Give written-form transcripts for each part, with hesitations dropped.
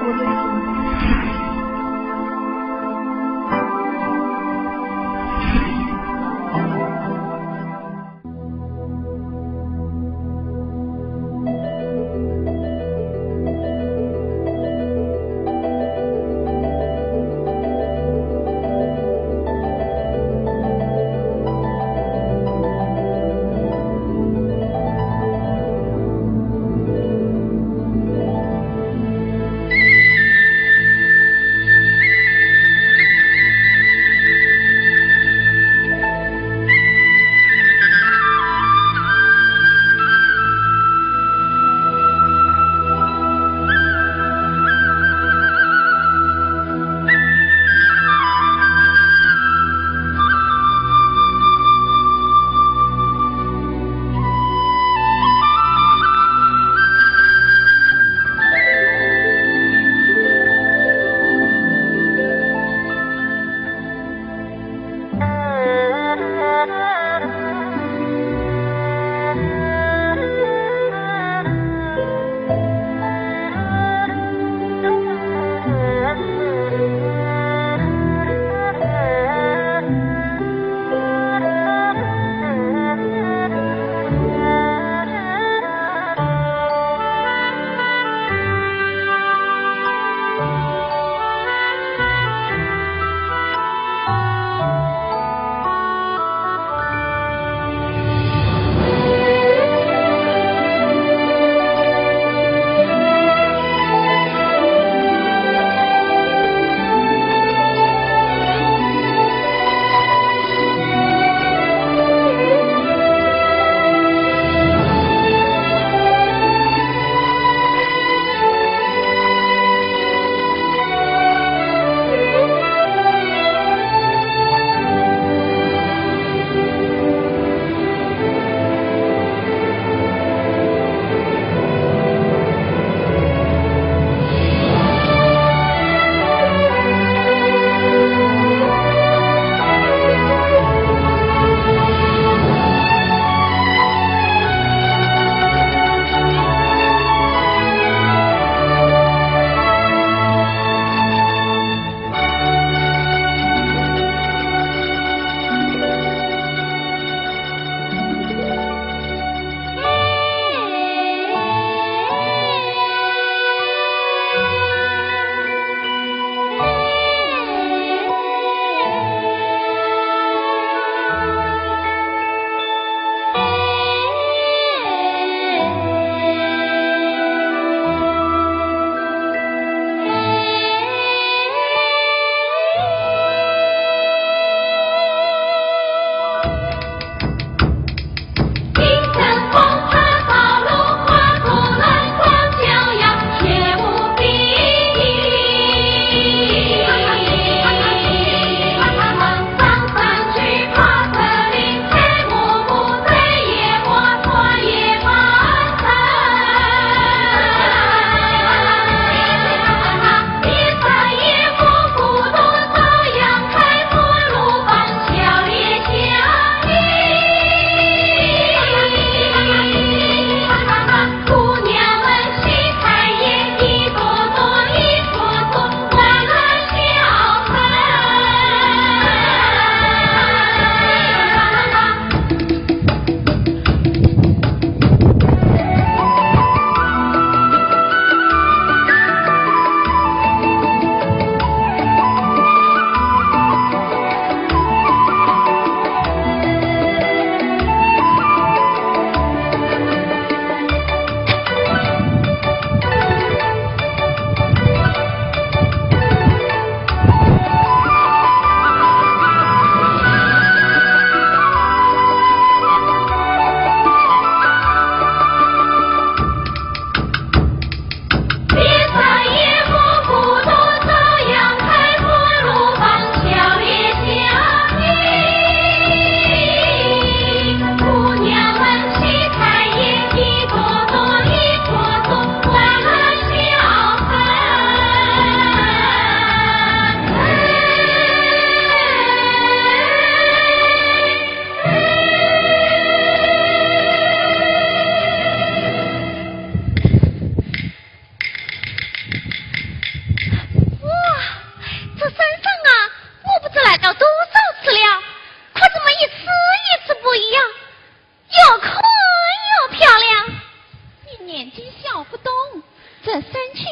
我对手。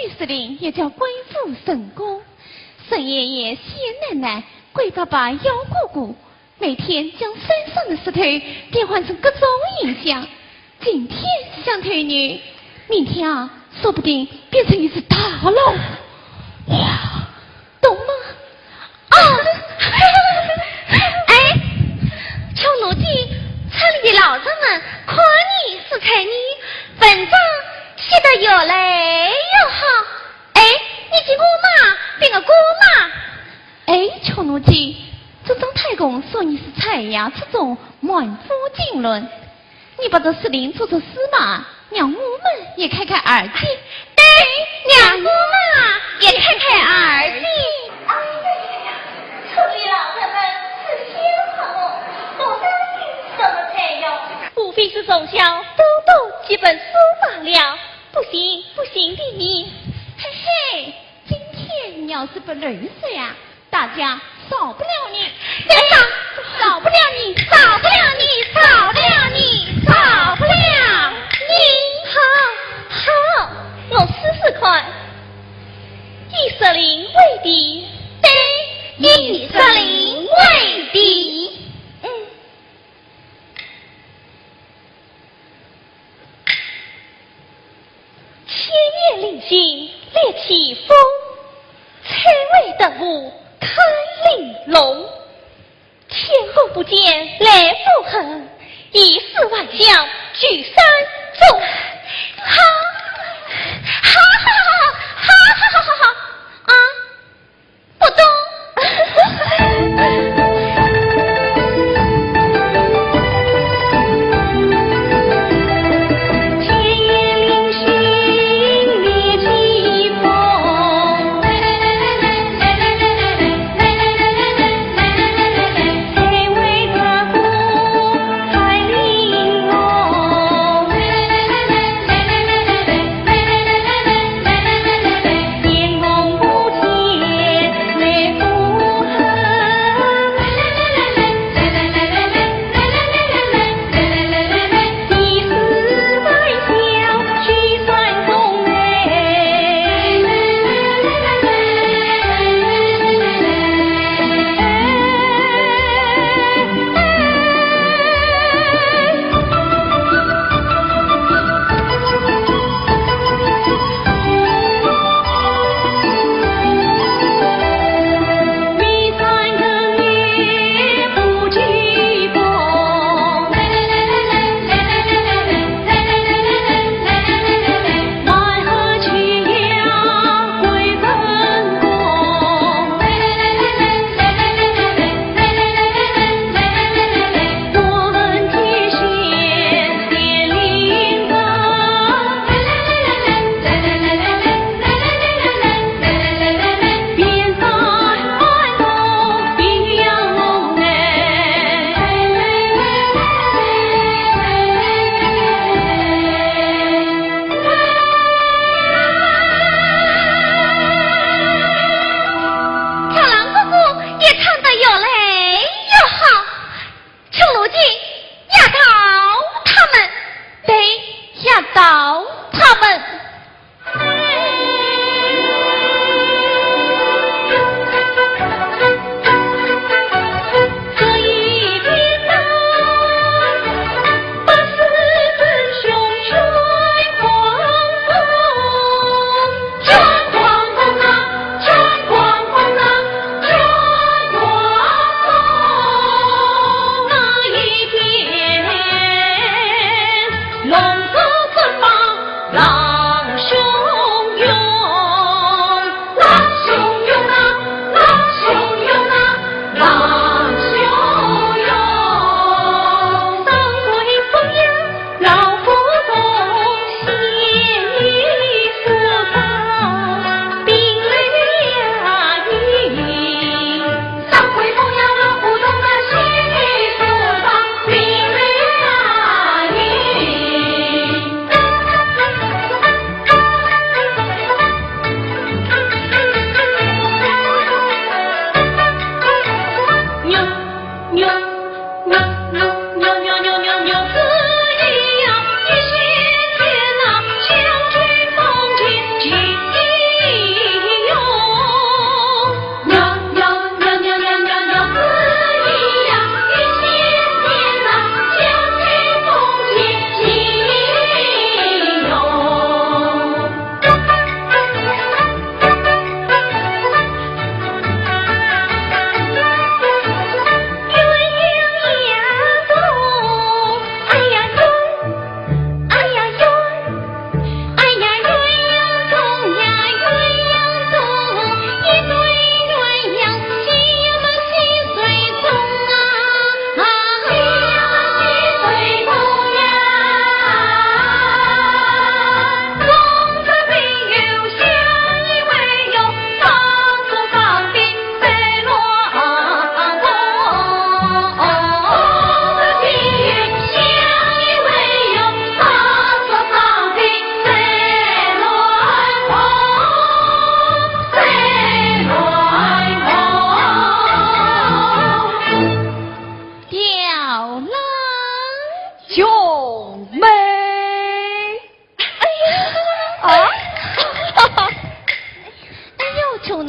女司令也叫贵妇沈公，沈爷爷、谢奶奶、贵爸爸、姚姑姑，每天将山上的石头变换成各种影像。今天是像头女，明天啊，说不定变成一只大老虎。哇，懂吗？啊！哎，求奴记，村里的老人们夸你是才女，文章写得越来越好。哎，你给我妈变个姑妈。哎，求奴记，这张太公说你是才呀，这种满腹经纶。你把这司令做做司马，让我们也开开耳机。对，让我们也开开耳机。村里老人们是先好，我担心什么才有？无非是从小多读几本书罢了。不行不行的你，嘿嘿，今天你要是不认识呀，大家少不了你，少不了你，少不了你，少不了你，少不了你。好，好，我试试看。以色列为敌，对，以色列为敌。千叶令行列起风，采薇登雾开玲珑。天公不见来复恨，140万将聚山中。好啊，不懂。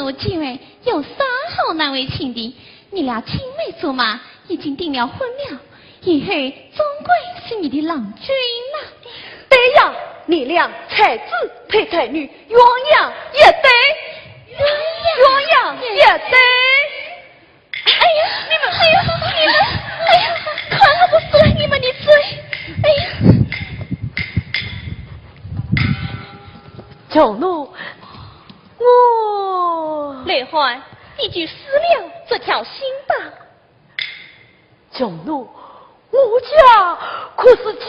奴今晚有啥好难为情的？你俩青梅竹马，已经订了婚了，以后终归是你的郎君了。对呀，你俩才子配才女，鸳鸯也对，鸳鸯也对。哎呀，你们，哎呀，看我不撕了你们的嘴！哎呀，九奴，我雷欢，你就撕了这条心吧。九奴，我家可是家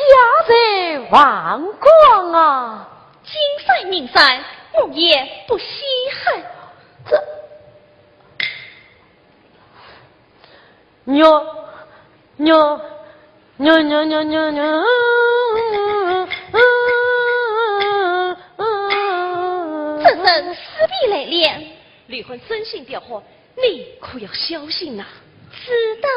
财万贯啊！金山银山，我也不稀罕。这娘，这人死皮赖脸，离婚生性掉货，你可要小心呐！知道。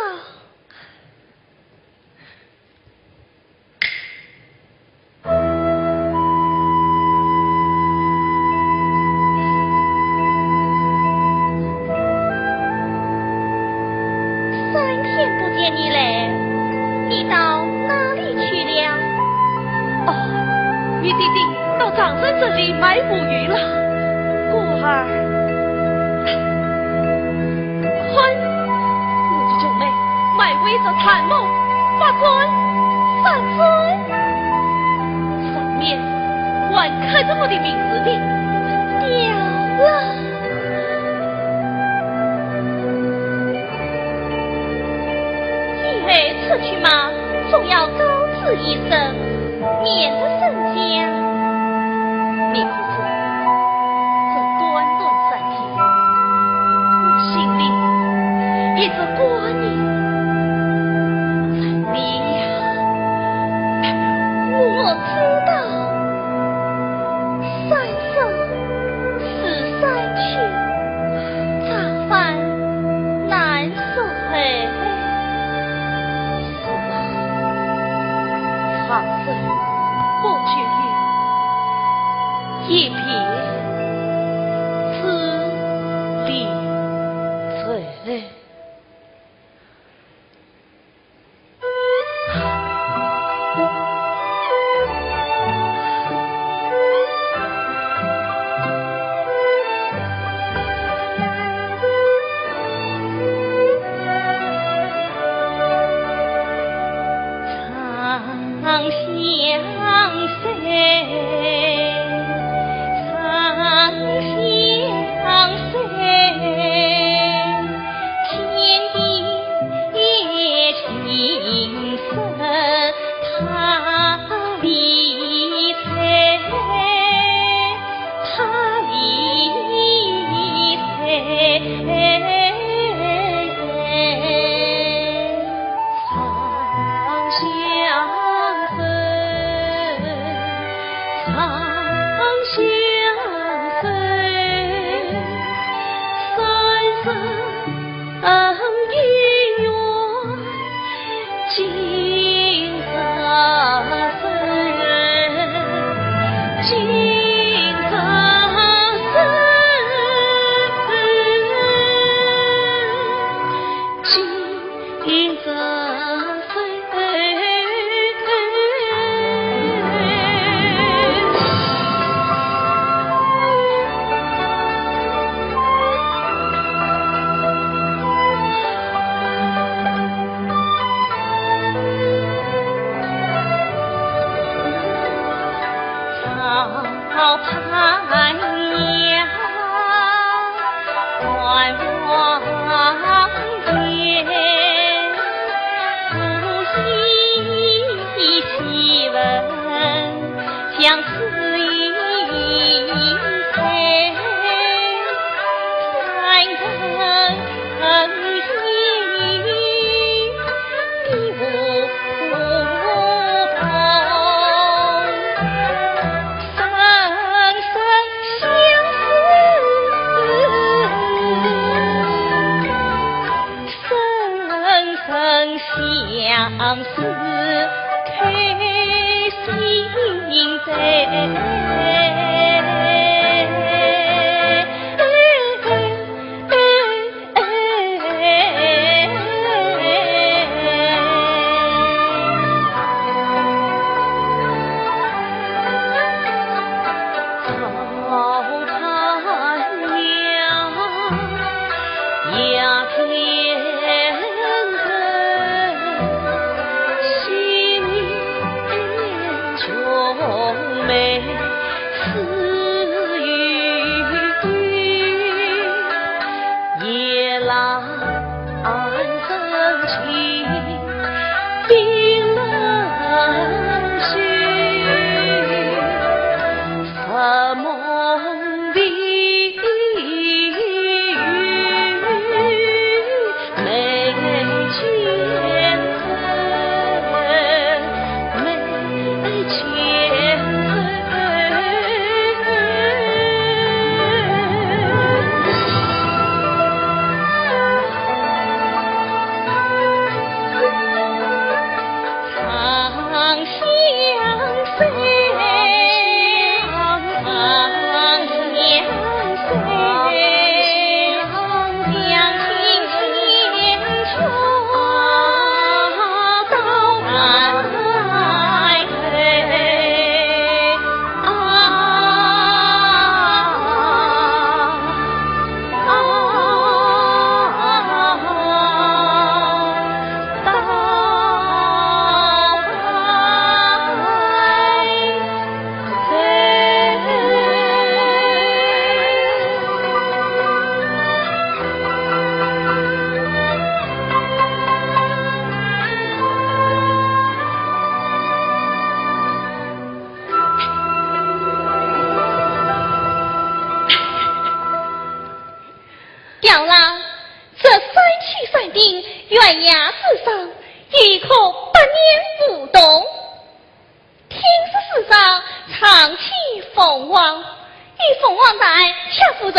3天不见你来，你到哪里去了？哦，你弟弟到长生这里买捕鱼了，过儿，欢，我的九妹买围着谭某把砖3砖，上面还刻着我的名字的，掉了。出去嘛，总要告知一声，免得生家。你可知，这短短3天，我心里一直挂念你呀。我知道，3生是3去，茶饭难受哎。长生不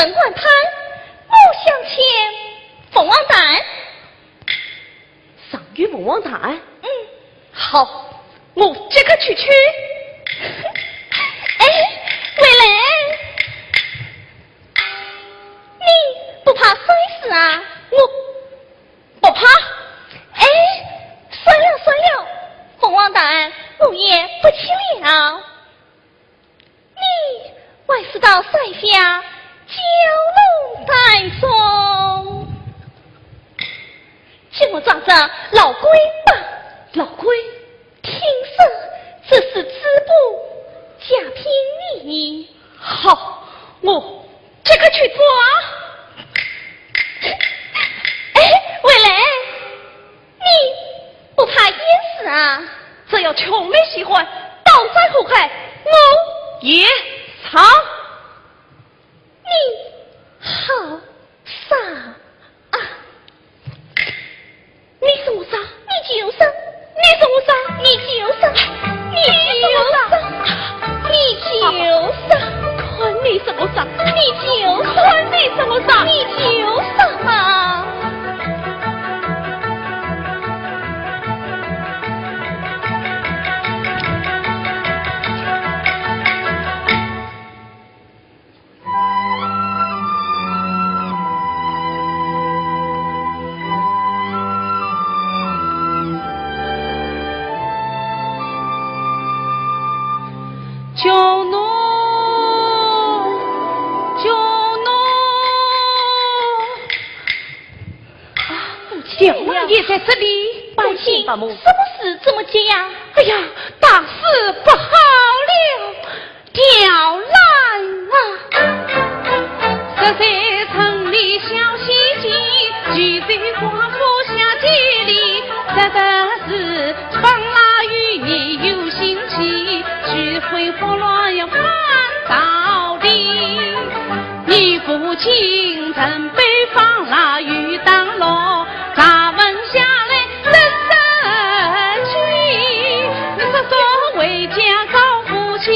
人管滩，我向前，凤凰蛋。上玉凤凰蛋？嗯，好，我即刻去取。哎，伟雷，你不怕摔死啊？我不怕。哎，算了，凤凰蛋，我也不起了。你还是到塞下蛟龙带送，请我抓着老龟吧。老龟，听说这是织布，假聘你。好，我即刻去抓。哎，伟雷，你不怕淹死啊？只要穷妹喜欢，倒山后海，我也藏。你好傻啊！你是我傻，你就傻，你是我傻，你就傻，你就傻，你就傻，看你是我傻，你就傻，看你是我傻，你就傻啊！小王爷在这里，百姓什么事这么急呀？哎呀，大事不好了，调来啊！13城里小西京，聚在华府下街里，真的是放拉与你有心气，聚会火乱要看道理。你父亲曾被放拉与当牢，查问下来真神奇。你说为家高夫妻，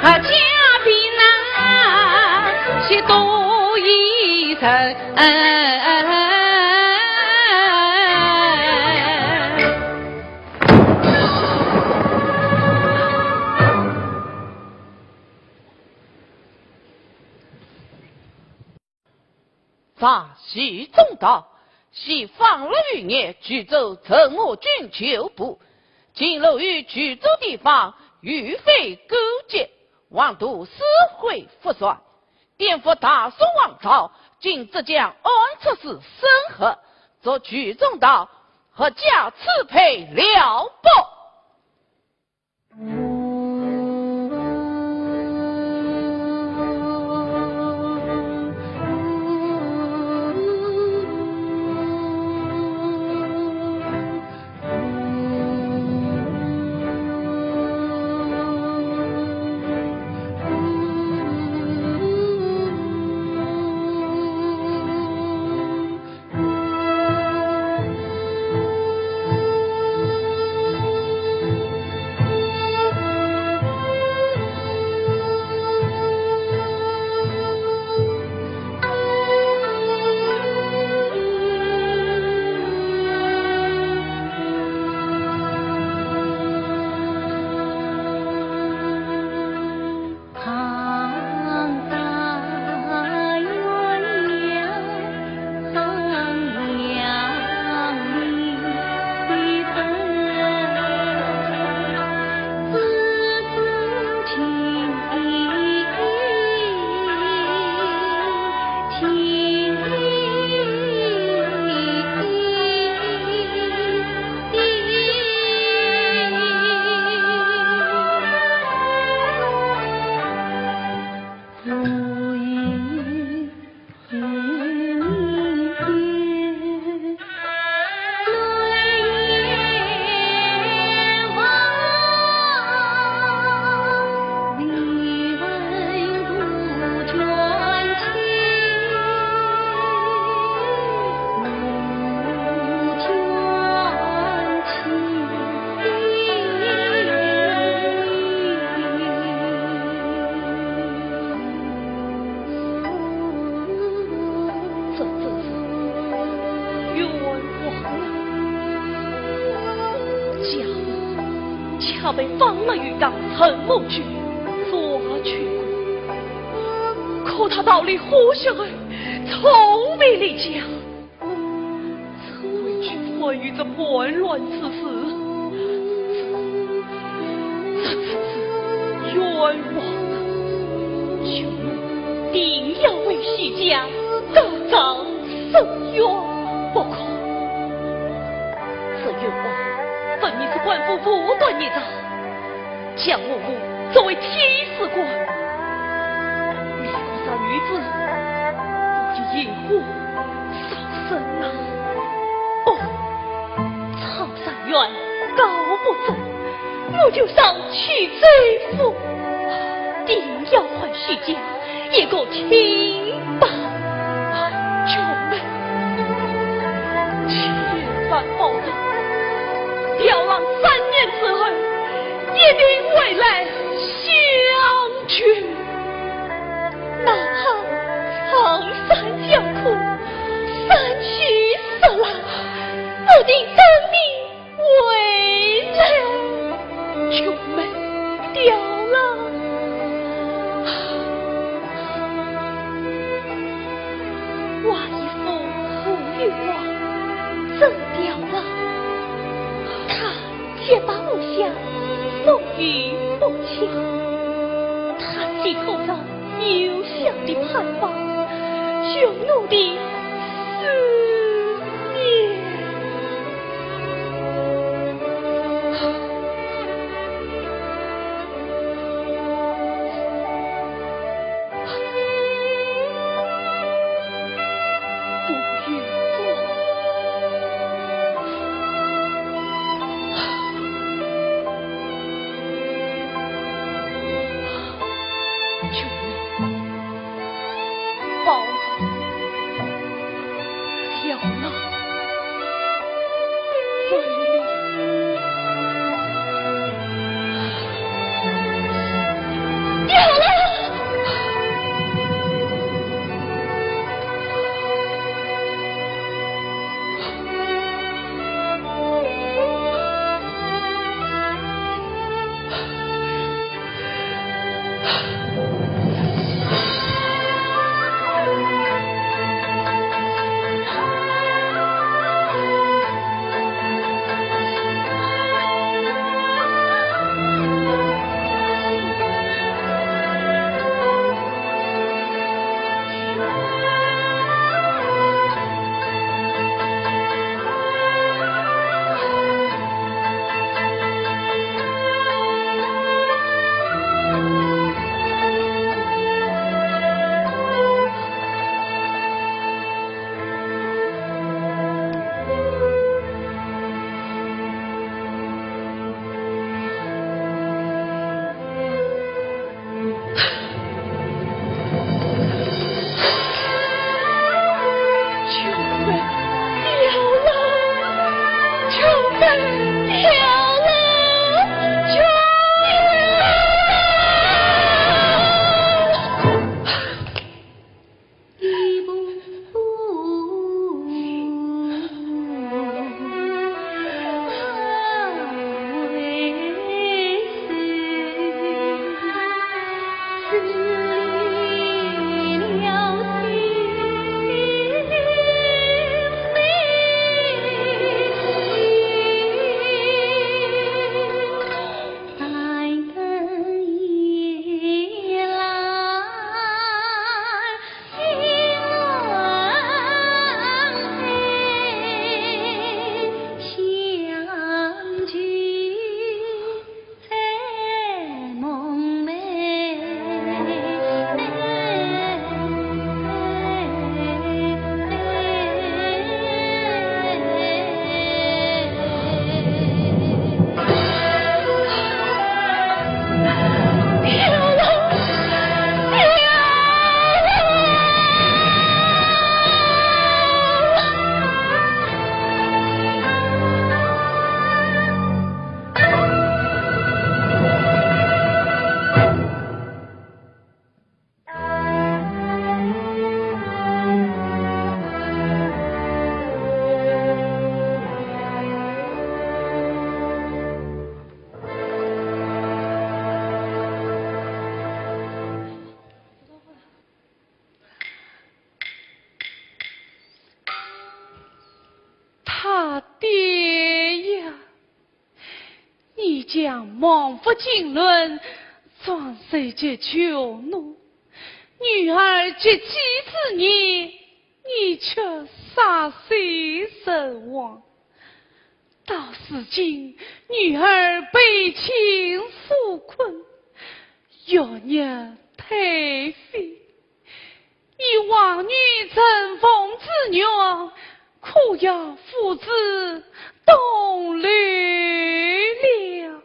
家比难，些多一层。咱西中道，西放了余年，举州趁我军求部，今楼于举州地方，欲非勾结，妄图私会复算，颠覆大宋王朝，今只将按出事审核，做举中道和加赐配了不？他被方乐玉当陈某去抓去过，可他到底活下来，从未离家，只为去参与这叛乱之事，这冤枉啊！救母定要为徐家告状申冤不可。这冤枉分明是官府不断捏造，将我母作为替死官，为国杀女子，不以引火烧身啊！不，曹三元告不走，我就上去追父，定要还徐家一个清白。救命！千万保证，调郎3年之后一定回来相聚，哪怕苍山叫苦，山去色狼，我定等你回来。救命！调郎！我一副胡玉王怎掉了？他却把我下送于母亲，他心头上幽香的盼望，匈奴的思念。将猛虎经纶，壮士皆囚奴。女儿及妻之年，你却杀谁身亡？到如今，女儿被情所困，幼年颓废，以王女成风之虐，苦要父子动虑了。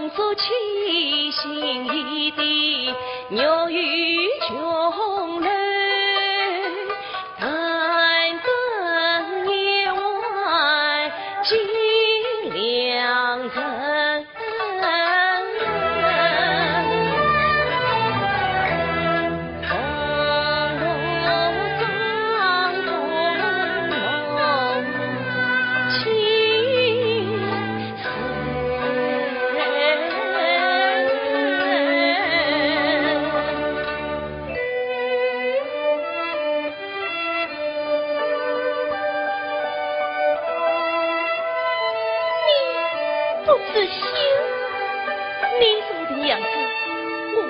用足其心意的鸟语穷人，但等夜晚尽良人。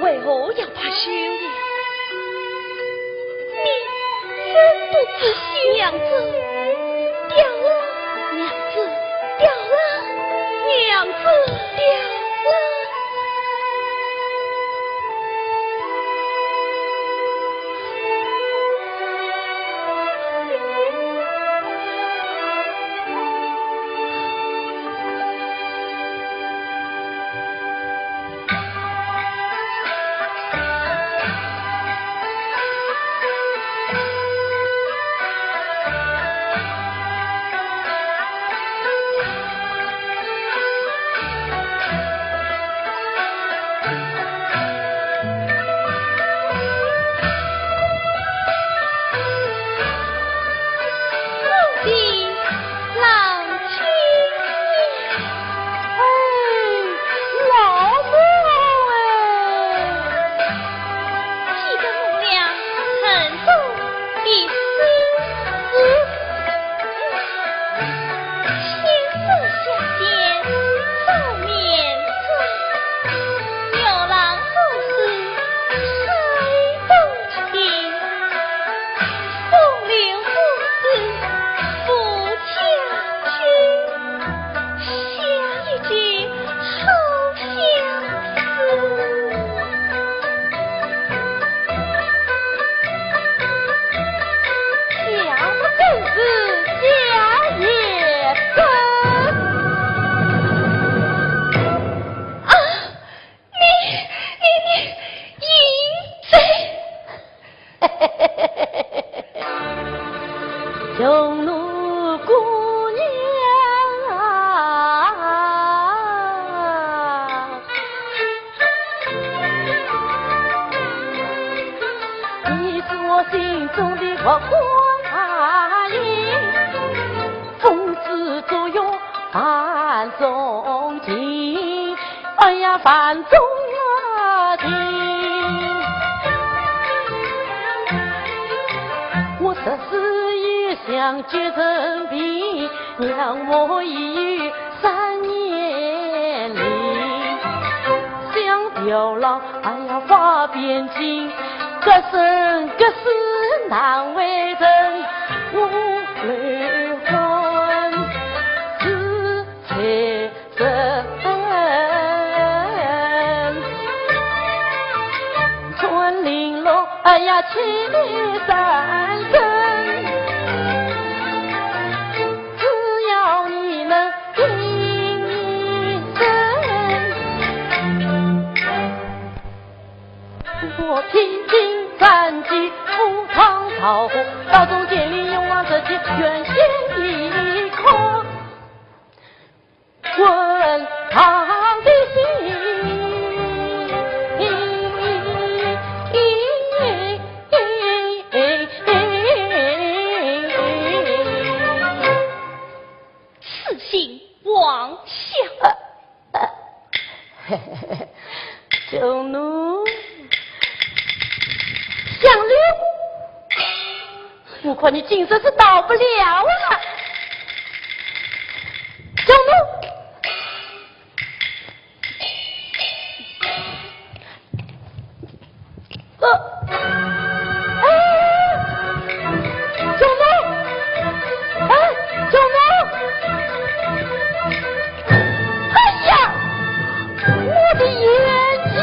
为何要怕羞呀？你真不自信，娘子，掉了，娘子，掉了，娘子，掉了。匈奴姑娘啊，你是我心中的个花影，风姿左右范仲景，哎呀范仲景，我这是想结成病，让我一语3年龄，想掉了，哎呀发边境，个生个死难为人，无泪欢自才真，穿绫罗，哎呀千里山针。我披荆斩棘，赴汤蹈火，到中间里勇往直前，愿献一颗滚烫的心。此心妄想。匈奴相留，我看你今生是到不了了。匈奴，匈奴，匈奴，哎呀，我的眼睛。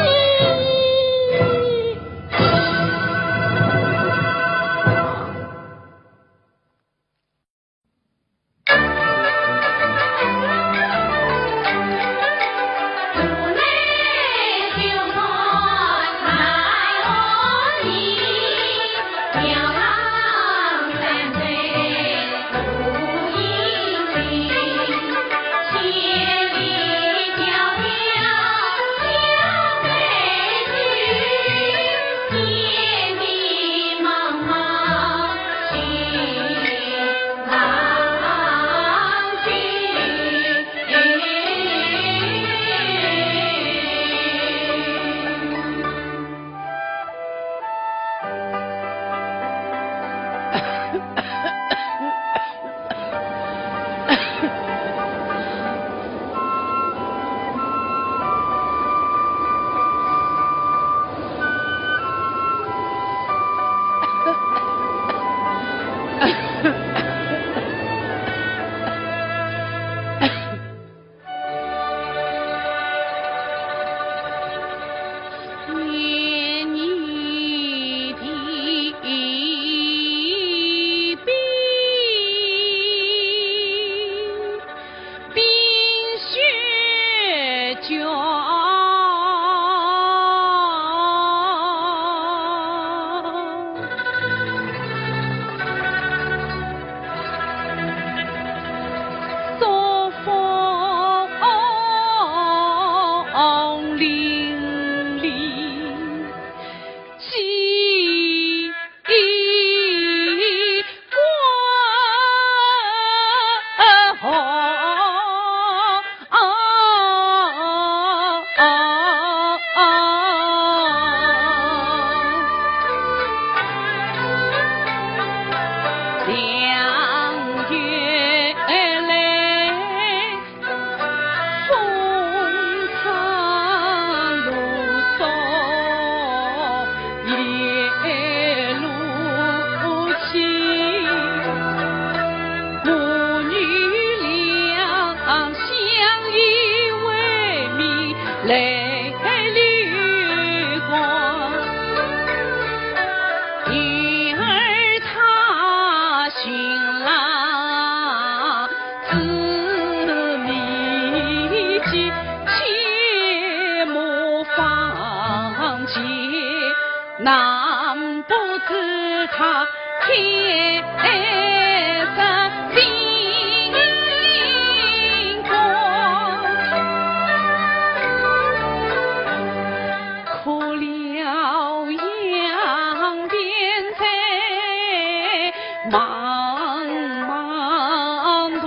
难不知他天生金光，可了扬鞭在茫茫途，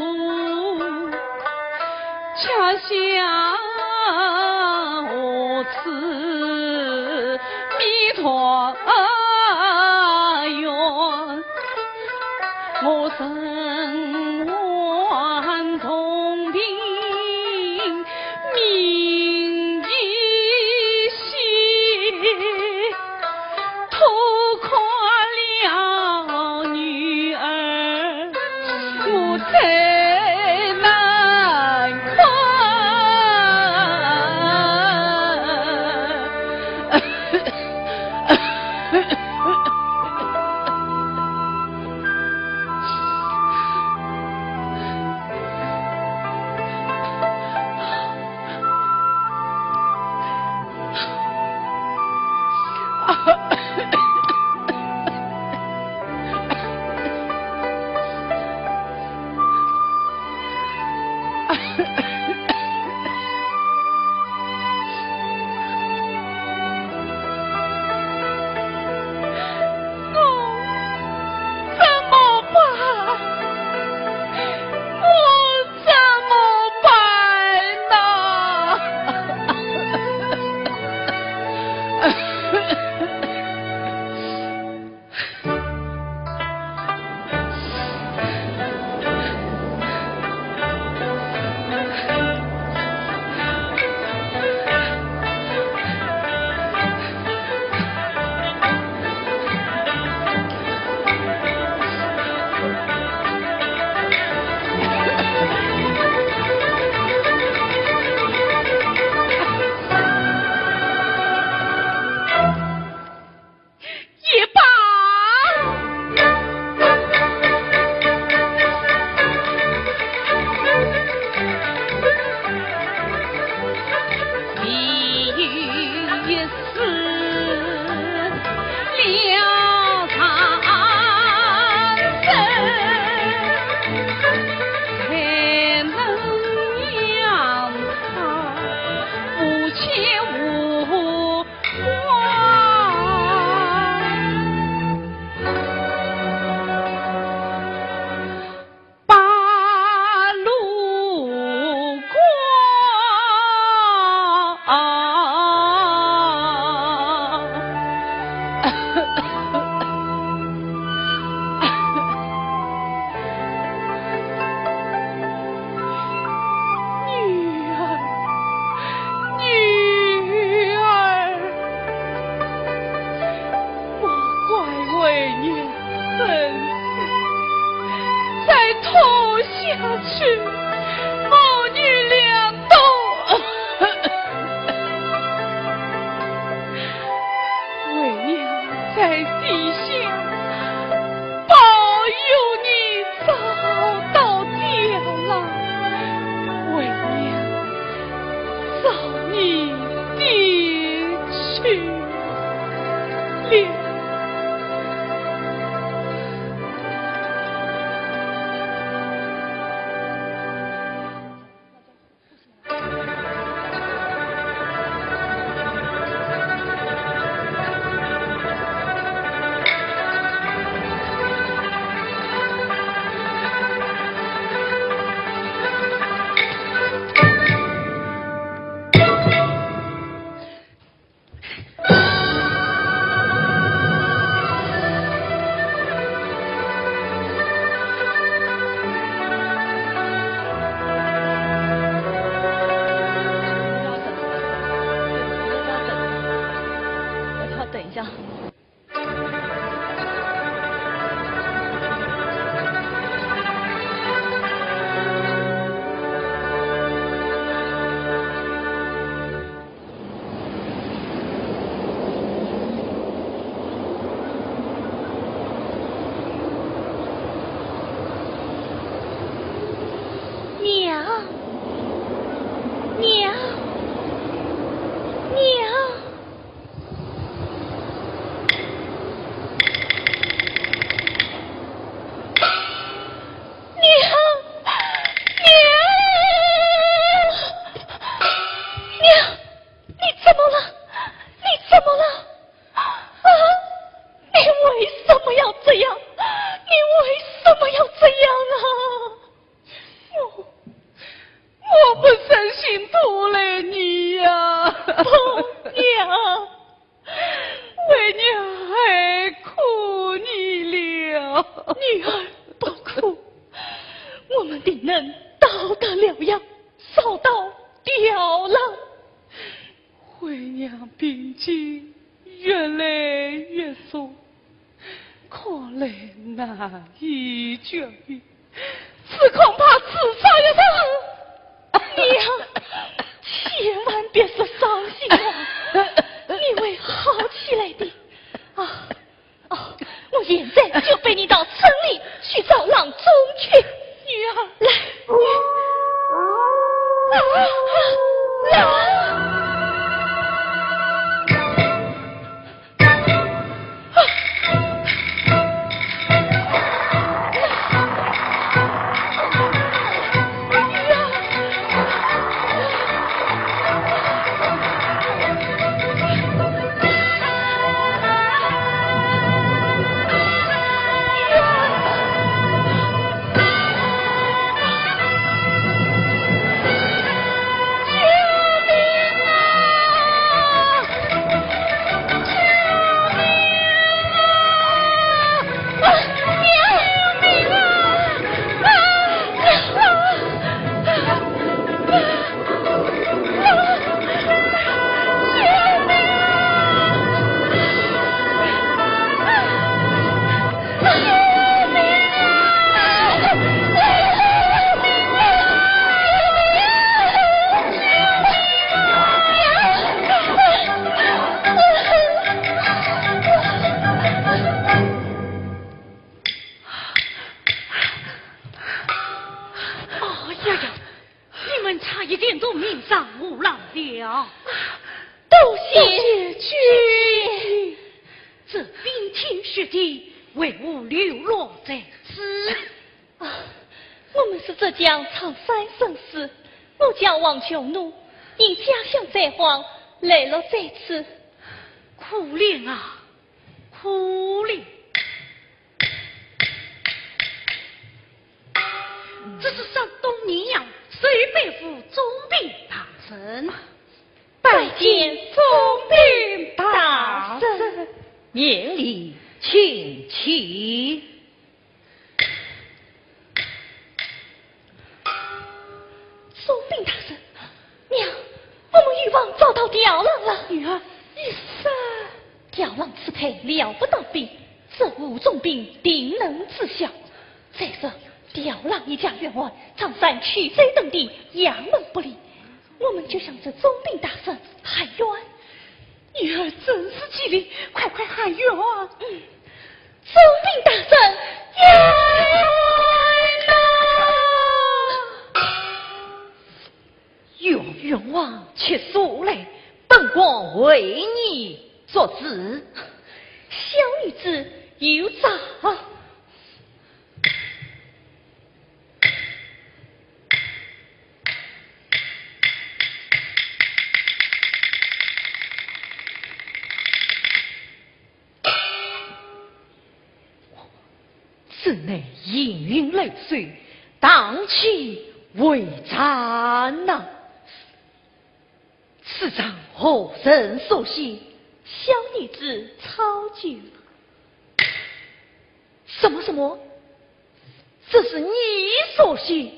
恰想我此弥陀缘，我身患重病，命已稀，拖垮了女儿，我才难过。女别。匈奴因家乡灾荒来了在此，苦怜啊，苦怜！这是山东绵阳随北府总兵大人，拜见总兵大人，免礼，请起。总兵大人，娘，我们渔王遭到刁郎了。女儿，一生刁郎此配了不得兵，这吴总兵定能知晓。再者，刁郎一家员外常山取贼等地，衙门不理，我们就向这总兵大人喊冤。女儿真是机灵，快快喊冤！总兵大人，冤枉且速来，本官为你做主。小女子有早。此乃阴云泪水，荡气为战呐！此仗何人所写？小女子操就。什么？这是你所写？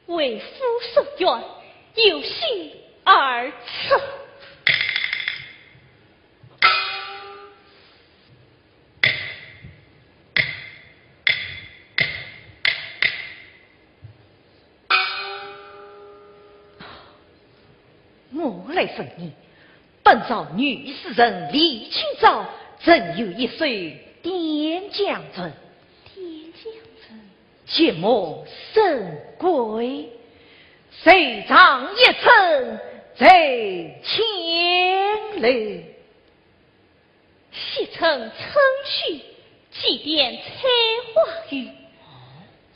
为夫所愿，有心而辞。我来问你，本朝女诗人李清照曾有一首《点江春》，切莫深闺，谁唱一程最千里。写成春序，祭奠采花雨，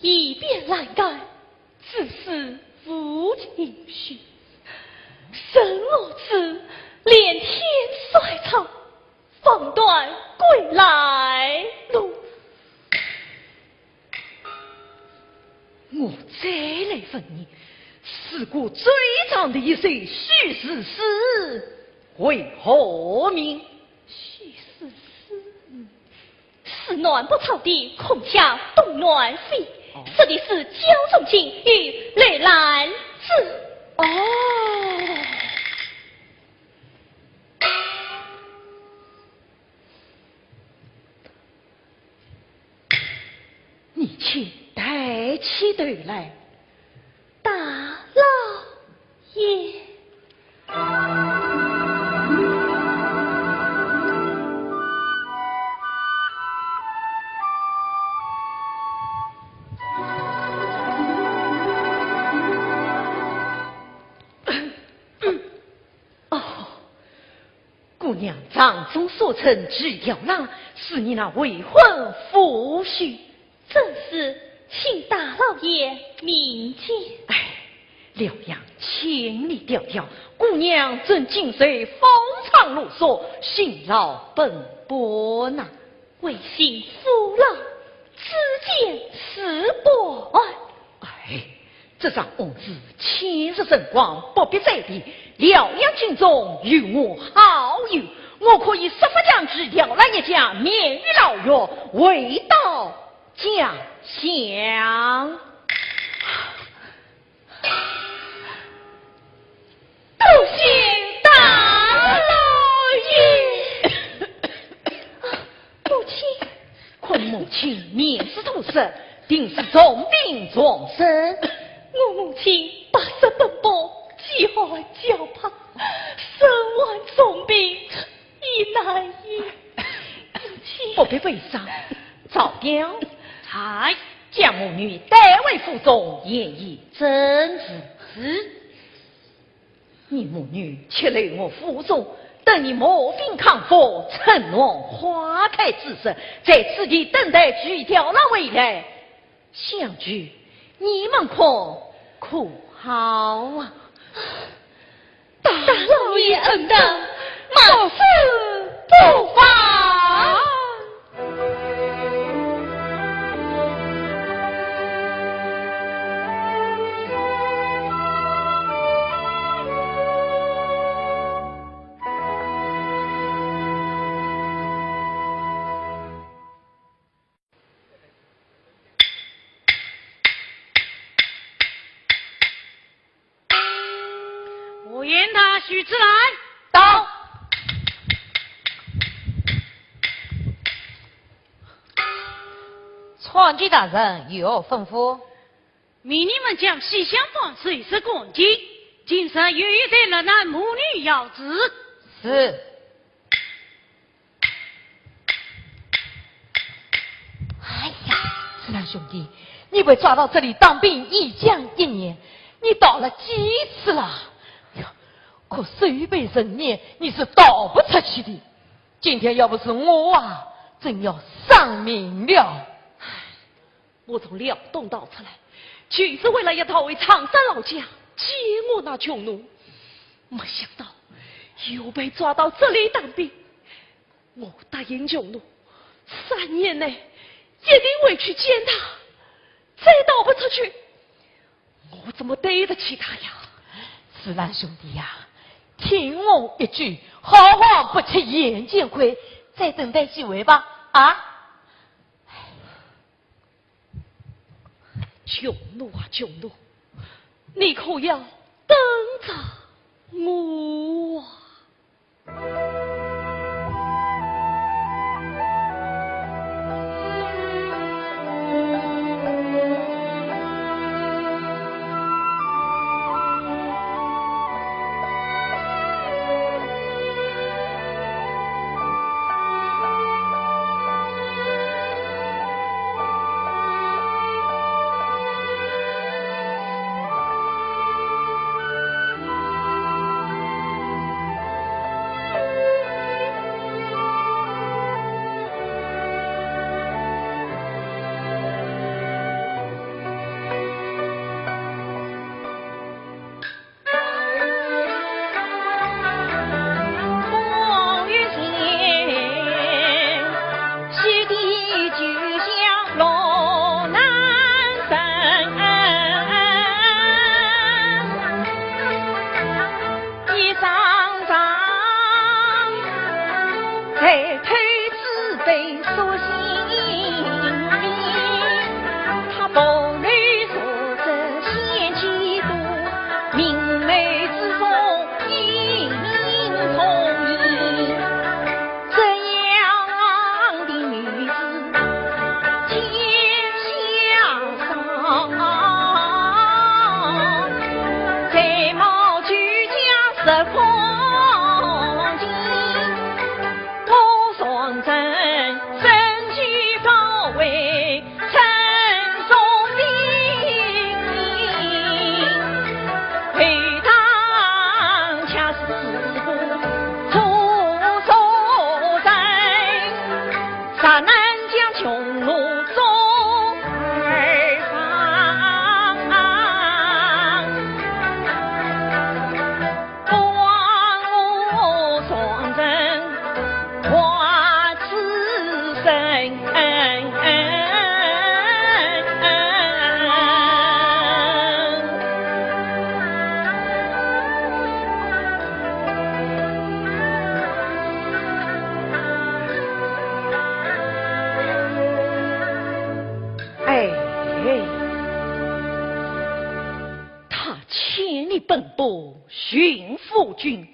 一边栏杆，自是无情绪。生我此连天衰草，放断归来路。我再来问你，事故最长的一首叙事诗为何名？叙事诗是暖不草地，孔雀东南飞，说的是焦仲卿与雷兰子。哦，你且抬起头来，大老爷。姑娘掌中所称纸条郎，是你那未婚夫婿。正是，请大老爷明鉴。哎，辽阳千里迢迢，姑娘正经受风餐露宿，辛劳奔波呐。为幸父老，只见时薄。哎，这场恩子前日辰光，不必再提。辽阳群众与我好友，我可以设法将纸条郎一家免于牢狱，回到家乡。多谢大老爷。母亲，困母亲面是土色，定是重病撞身。我母亲百十奔波，饥寒交迫，身患重病，已难医。母亲不必悲伤，早点才将母女带回府中，言以真旨。你母女且来我府中，等你毛病康复，春暖花开之时，在此地等待纸条郎回来相聚。你们可好啊？大老爷恩德，马氏不妨。我言他许之来到。传记大人有吩咐，命你们将西厢房随时赶进，今日约在了那母女要旨。是。哎呀，四郎兄弟，你被抓到这里当兵一将1年，你倒了几次了？可手背人年，你是倒不出去的。今天要不是我啊，真要丧命了。我从辽东到此来，就是为了要逃回长山老家接我那穷奴，没想到又被抓到这里当兵。我答应穷奴，3年内一定会去见他，再逃不出去，我怎么对得起他呀？子兰兄弟呀，听我一句，好好不吃眼见亏，再等待机会吧。啊！穷奴啊穷奴，你可要等着我啊！寻夫君，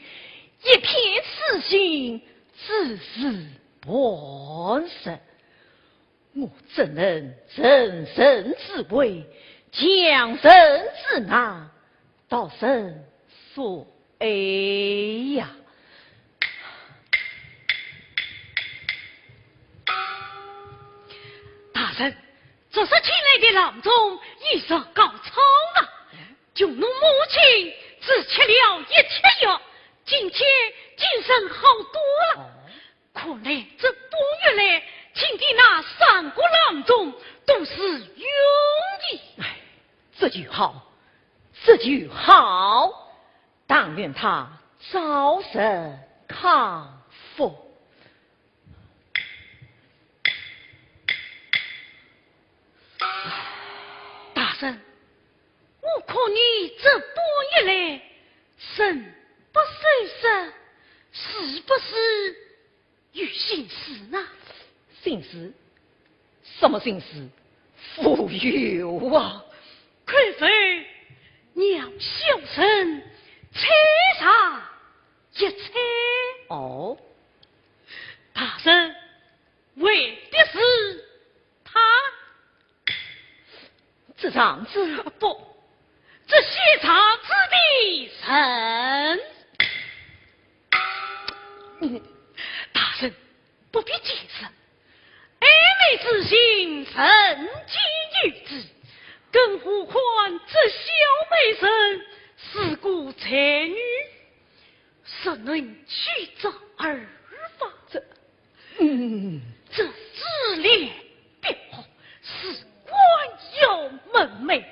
一片痴心，自是半生。我怎能乘胜自危，将身之难，到身所为呀？大人，这是请来的郎中，一声告操了。穷奴母亲只吃了1切药，今天精神好多了。看来这半月来请的那3个郎中都是庸医。这就好，这就好。但愿他早日康复。大人，我看你这半月来神不守舍，是不是有心事呢？心事？什么心事？富有啊！愧非娘孝生车上一车。哦，大人为的是他。这场子不，这血茶之地神。大人不必解释，暧昧之心神经于之，更何况这小美人是故才女，实能去找而发。这脸变好，是官有门楣，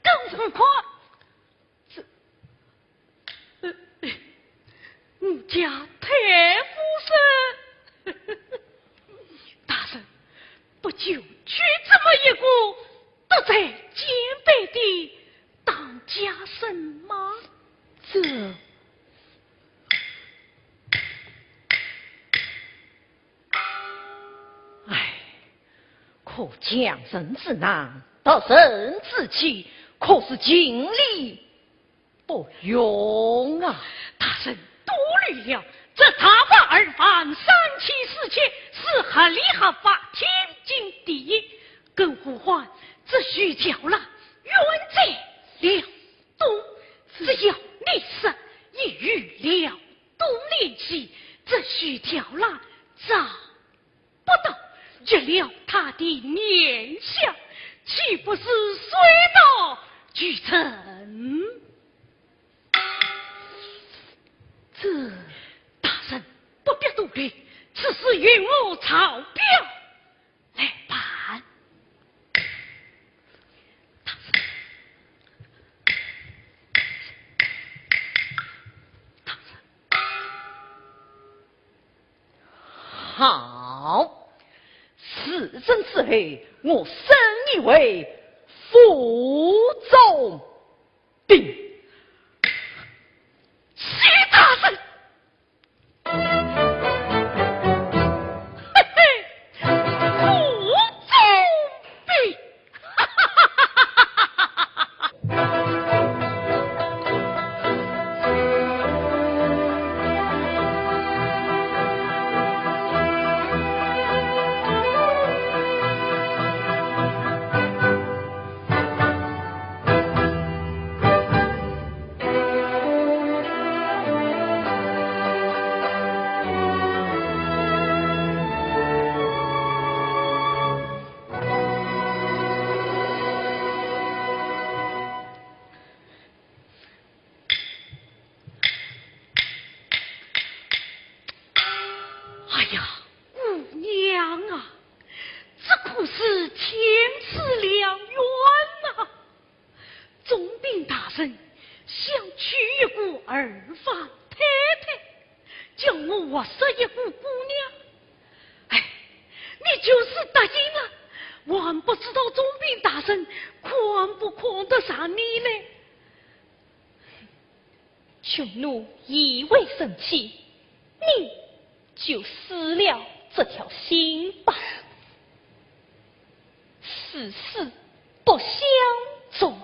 更何况我家太夫人，大人不就娶这么一个德才兼备的当家婶吗？这可将人之难，得人之气，可是尽力不容啊！大人多虑了，这他法二犯三妻四妾是合理合法，天经地义。更何况这需叫了冤债两东，只要立誓一语了东联系，这需条了找不到。绝了他的念想，岂不是水到渠成？这大人不必多虑，此事与我朝表来办。大人，大人，好。此生之后，我升你为副总兵。谢大人。嘿嘿，副总兵。哎呀，姑娘啊，这可是天赐良缘呐！总兵大人想娶一个二房太太，叫我识一个姑娘。哎，你就是答应了，还不知道总兵大人宽不宽得上你呢？匈奴一味生气，你就死了这条心吧，此事不相中。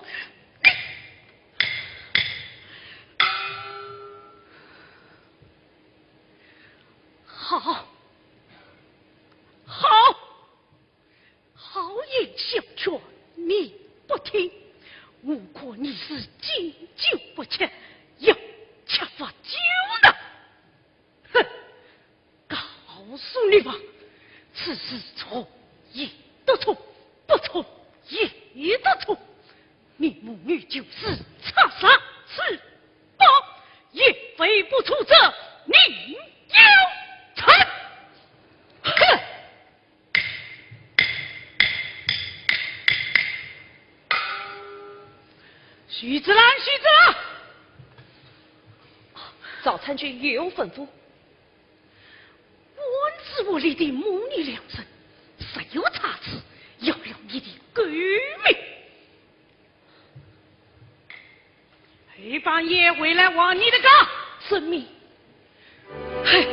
好，好言相劝，你不听，我看你是经久不切，要吃发酒呢。哼！告诉你吧，此事错也得错，不错也得错。你母女就是插杀是报，也非不出这宁妖臣。哼！徐子兰，徐子兰，早参军有吩咐。官之我里的母女两人，实有差池，要了你的狗命。黑半夜回来往你的岗，遵命。嘿。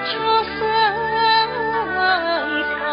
出生山。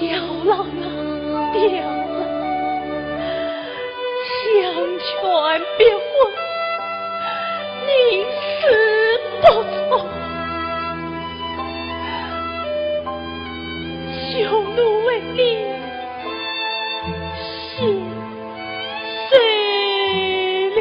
掉了啊，掉了！相劝别婚，宁死不从。匈奴为你献谁了？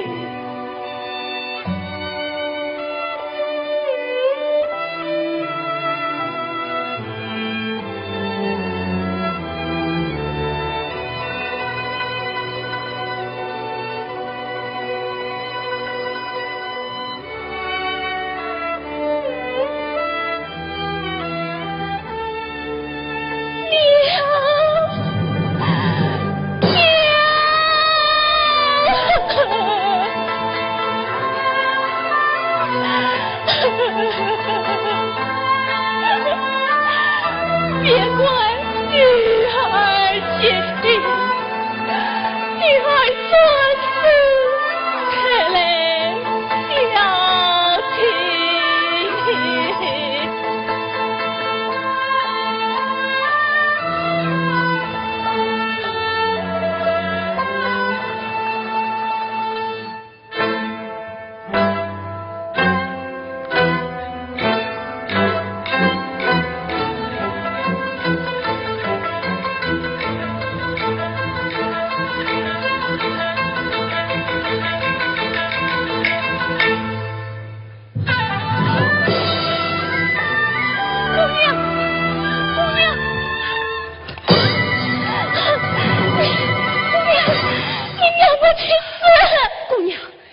别怪女儿坚定，女儿做事才来小心。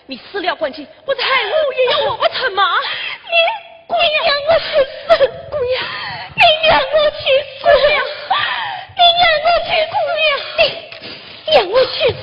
你死了关起，不财物也要我不成吗？你姑娘我去死，姑娘，你让我去死，你让我去姑娘，你让我去死。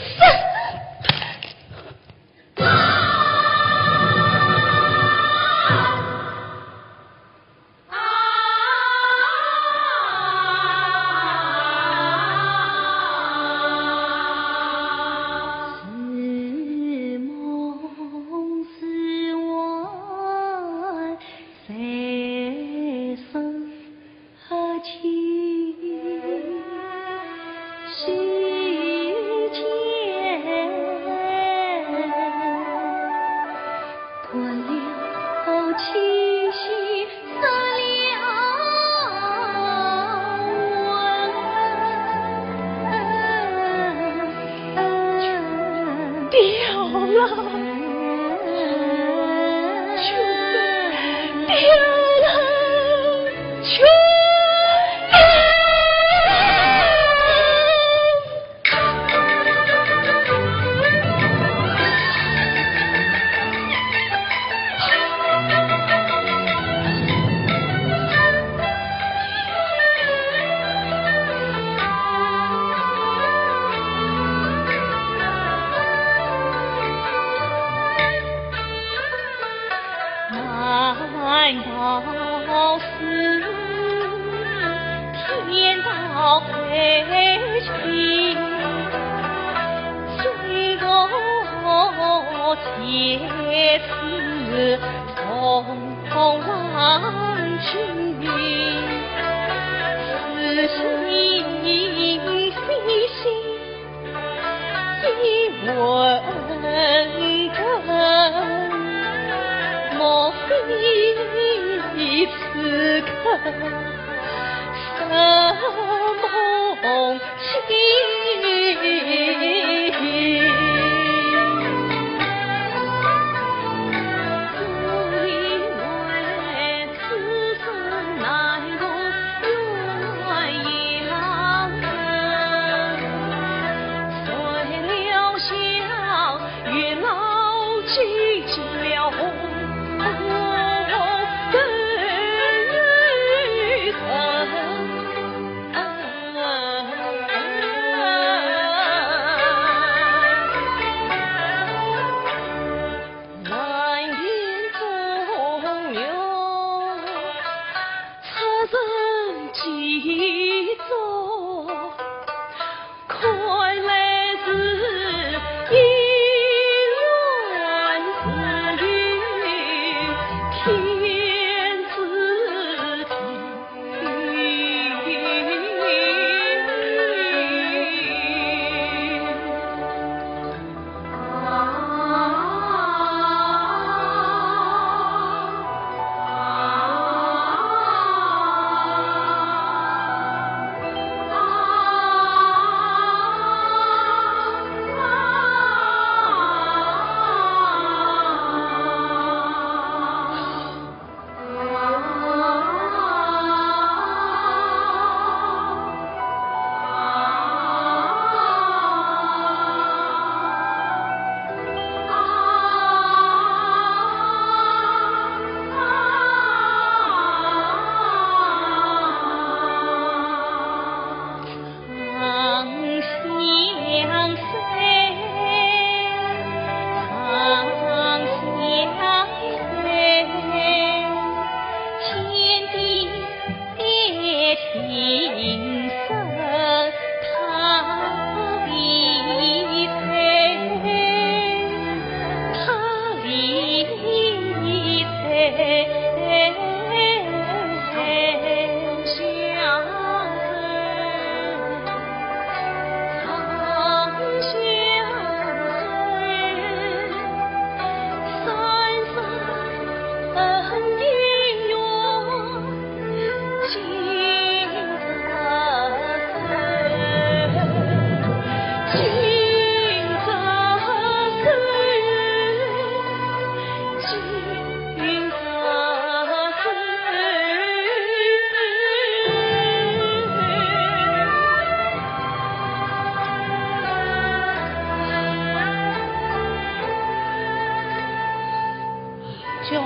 小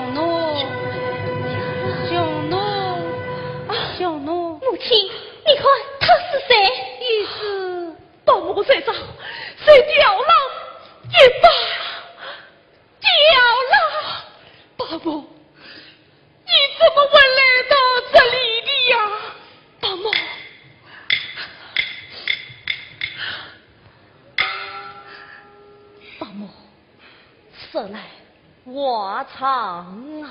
奴，母亲，你看他是谁？意思把我谁找？谁掉了？也罢，掉了。爸母，你怎么会来到这里的呀？爸母，爸母，说来话长啊。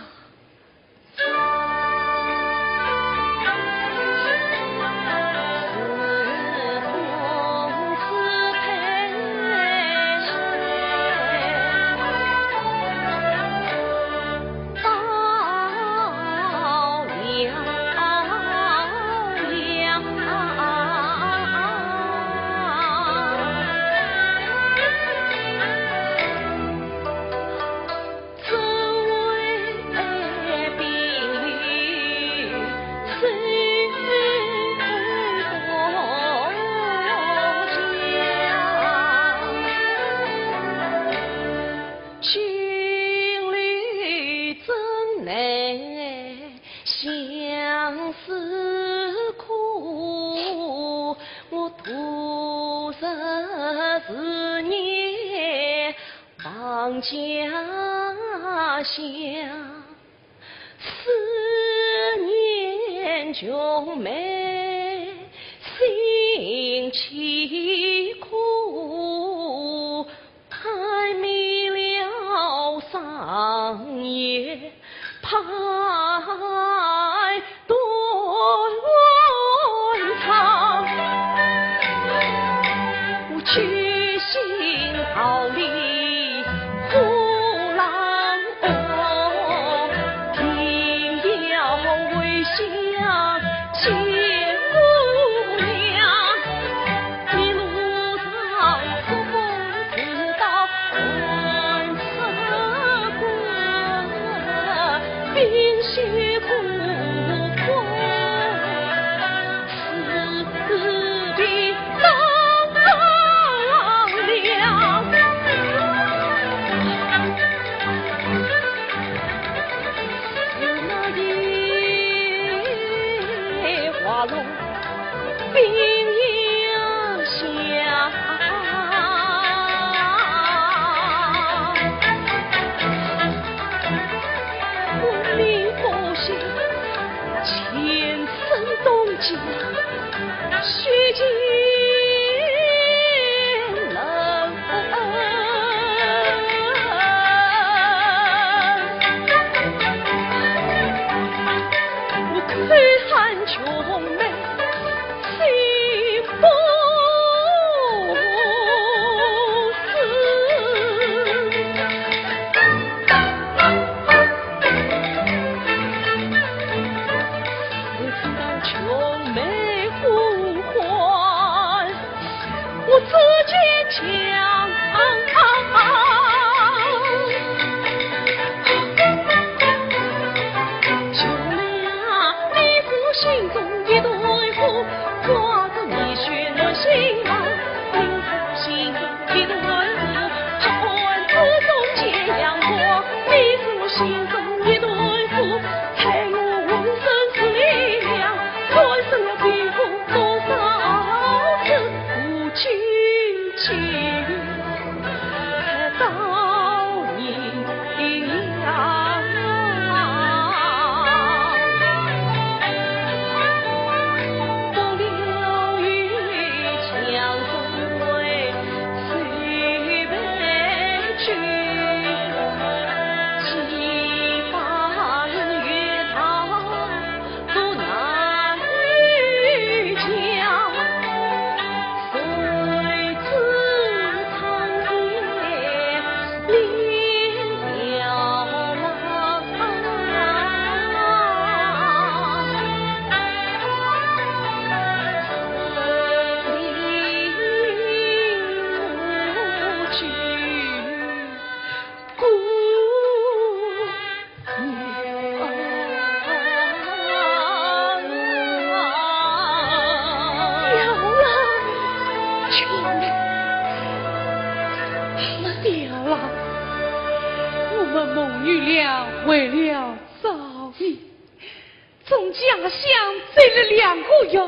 家乡思念兄妹心凄苦，太迷了桑叶排断肠，我决心逃离们母女俩为了找你，从家乡走了2个月，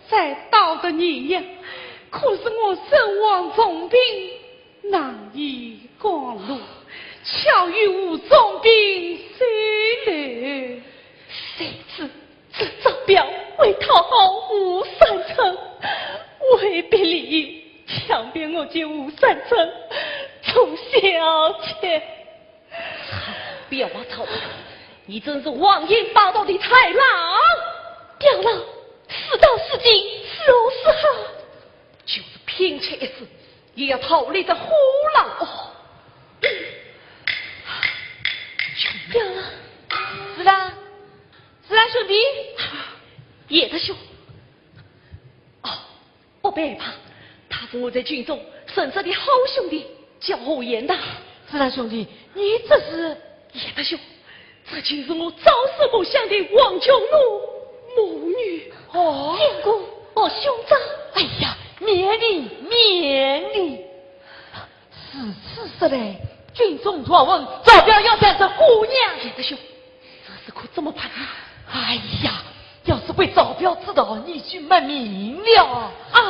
才到的你呀。可是我身患重病，难以赶路，巧遇吴重兵随来。谁知这张表为讨好吴三成，为别离，强逼我见吴三成做小妾。不要我操！你真是妄言霸道的豺狼！刁郎，事到如今，如是好，就是拼chết一次，也要逃离这虎狼哦！刁郎，是啦，兄弟，叶大兄。哦，不别怕，他是我在军中深色的好兄弟，叫侯言的。是啦，兄弟，你这是叶大兄，这就是我朝思暮想的王琼奴母女。哦，见过我兄长。哎呀，免礼。此时来，军中传闻，赵彪要战胜姑娘。叶大兄，这事可怎么办啊？哎呀，要是被赵彪知道，你就没命了啊！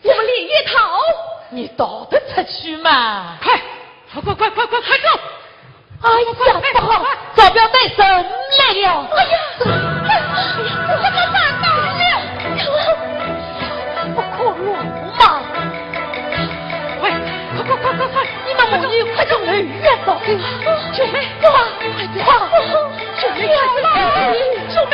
我们连夜逃，你逃得出去吗？快走！哎呀，不好，赵彪带神来了！哎呀，这个大到了，不可辱嘛！喂，快！你们母女快从人院走！九妹，快！九妹，九妹，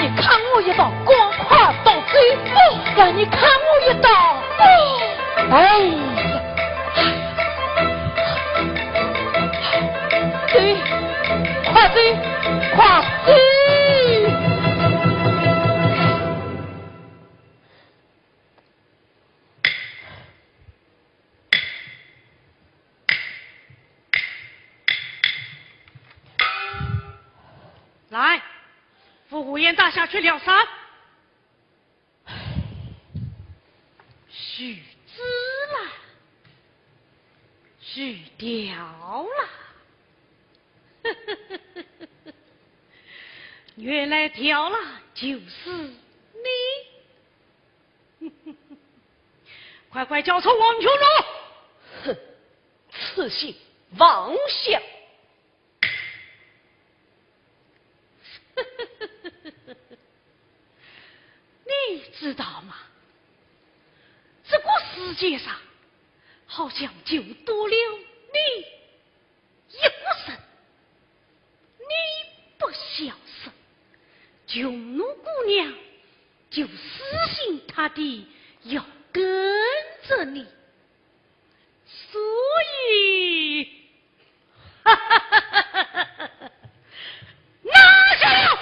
你看我一刀，光胯到最后，让你看我一刀。哎呀！对，快走！来，赴虎岩大厦去了山。许知了，许掉了。原来掉了就是你。快交出王琼奴！哼，此性妄想。你知道吗？这个世界上好像就多了你一个人。你不孝顺，琼奴姑娘就死心塌地要跟着你，所以，拿下！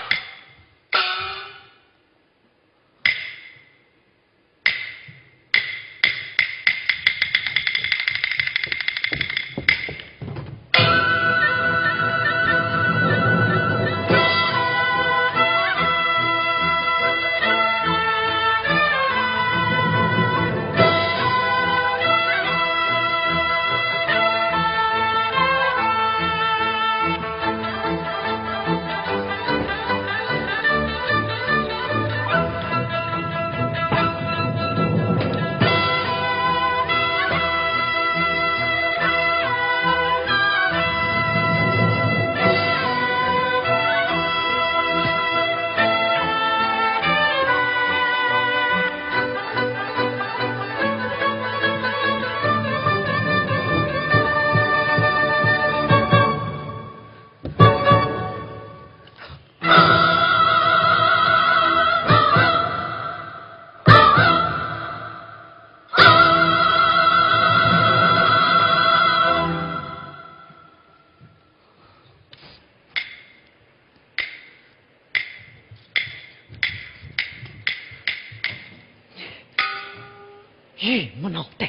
榆木脑袋，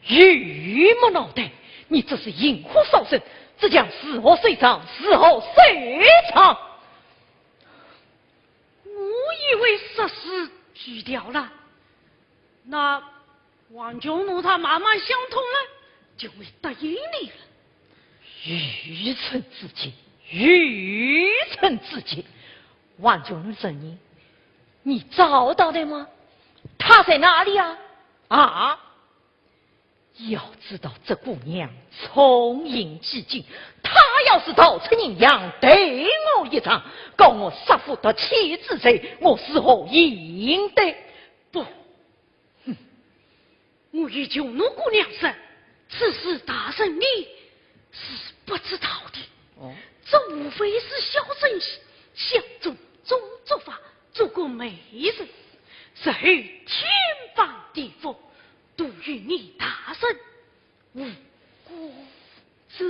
榆木脑袋，你这是引火烧身，这将死后谁偿？死后谁偿？我以为实事拒掉了，那王九奴他慢慢想通了，就会答应你了。愚蠢至极，愚蠢至极！王九奴声音，你找到的吗？他在哪里啊？啊！要知道这姑娘聪颖极尽，她要是造成人样对我一场，告我杀父夺妻之罪，我死后应得。不，我与九奴姑娘生，此事大圣你是不知道的。哦，这无非是小神相中种做法，做过媒人，是与天翻地覆，独与你大圣无辜。这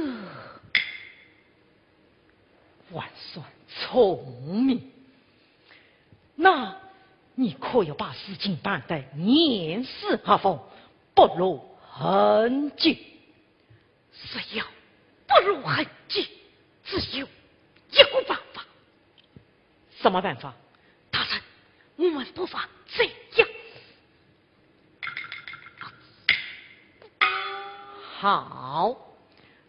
还算聪明。那你可要把事情办得严丝合缝，不露痕迹。是要不露痕迹，只有一个办法。什么办法？大人，我们不妨这样。好，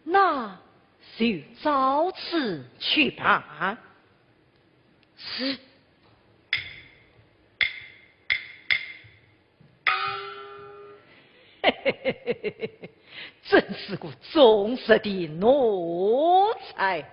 那就照此去办。是。真是个忠实的奴才。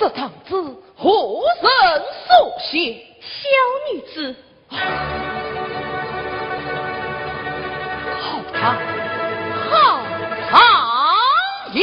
这堂子何人所写？小女子，好堂，好堂也。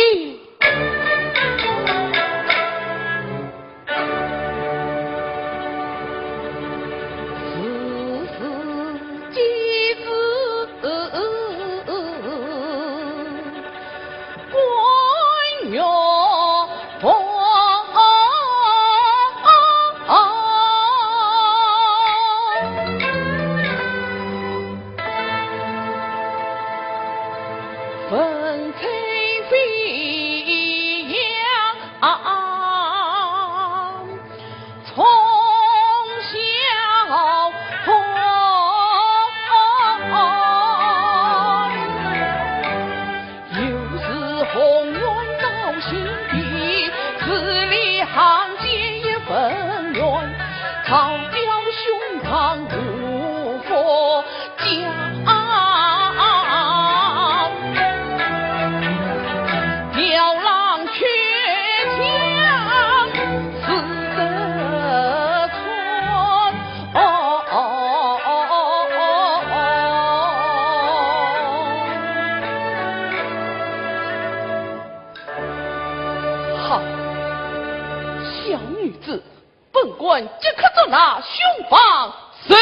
即刻做那雄方受死，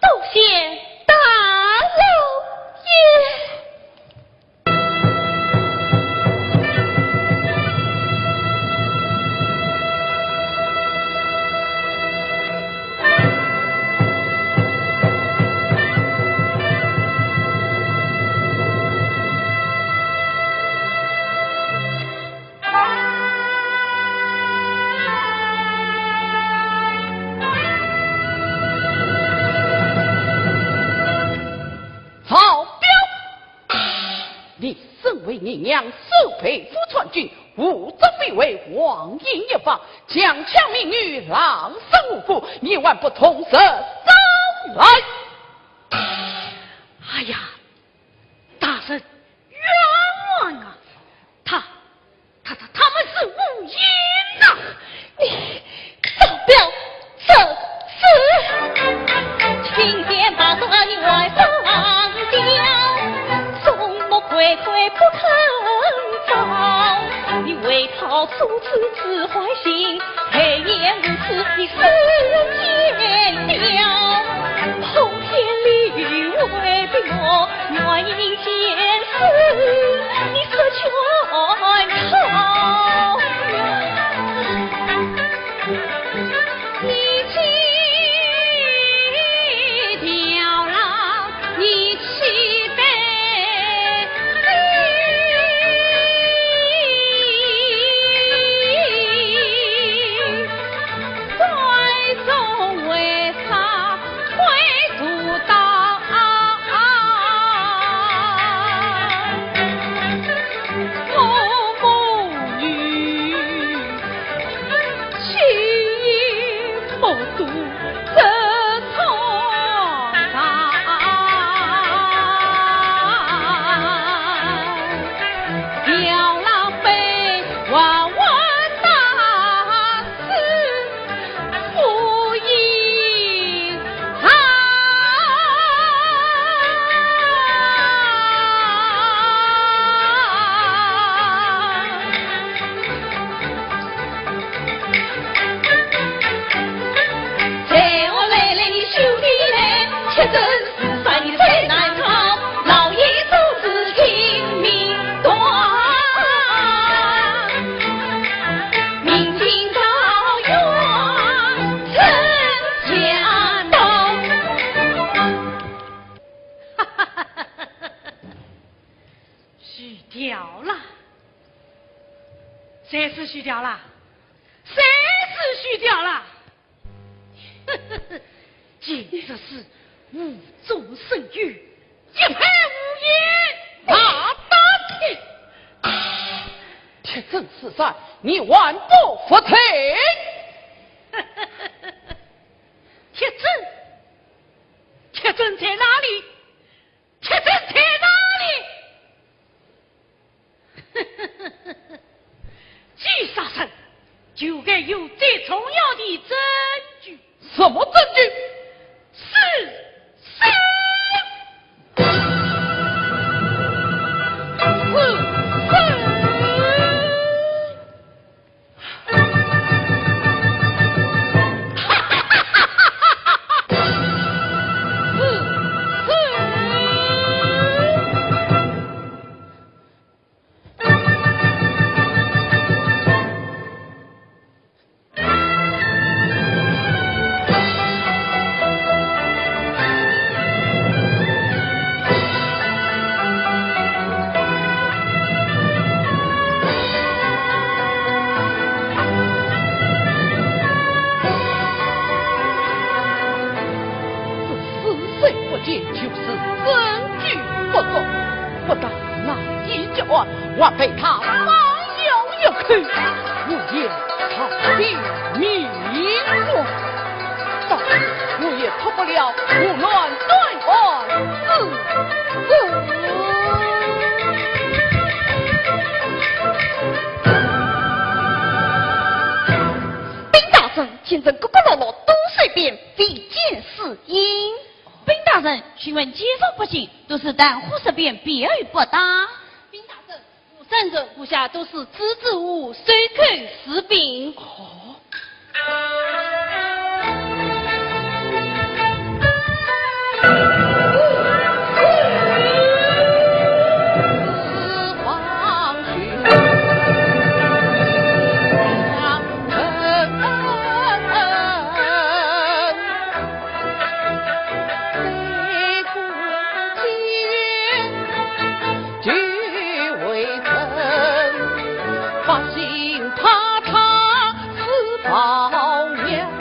多谢大老爷。你娘守陪夫传军，无责非为，妄淫一方，强抢民女，狼生无辜，你万不从实招来！哎呀，大人冤枉啊！他们是无淫呐！你早表这事，青天把抓你外放掉，众目睽睽不肯招，你为讨主子之怀心，黑夜无耻的死奸掉，碰天理为逼我愿意见死，你可全逃谁是虚掉了？谁是虚掉了？简直是无中生有，一派无言。大胆！铁证四散，你万不服从。铁证在哪里？铁证在哪里？既杀也有最重要的证据。什么证据？是。我被他反咬一口，我也他的命我，但我也脱不了胡乱对兵大人，请问哥哥姥姥都随便，非见是因。兵大人，请问街坊百姓都是淡忽色变，别语不答。兵大人，战者部下都是支支吾吾，随口实禀。百姓怕他是保娘。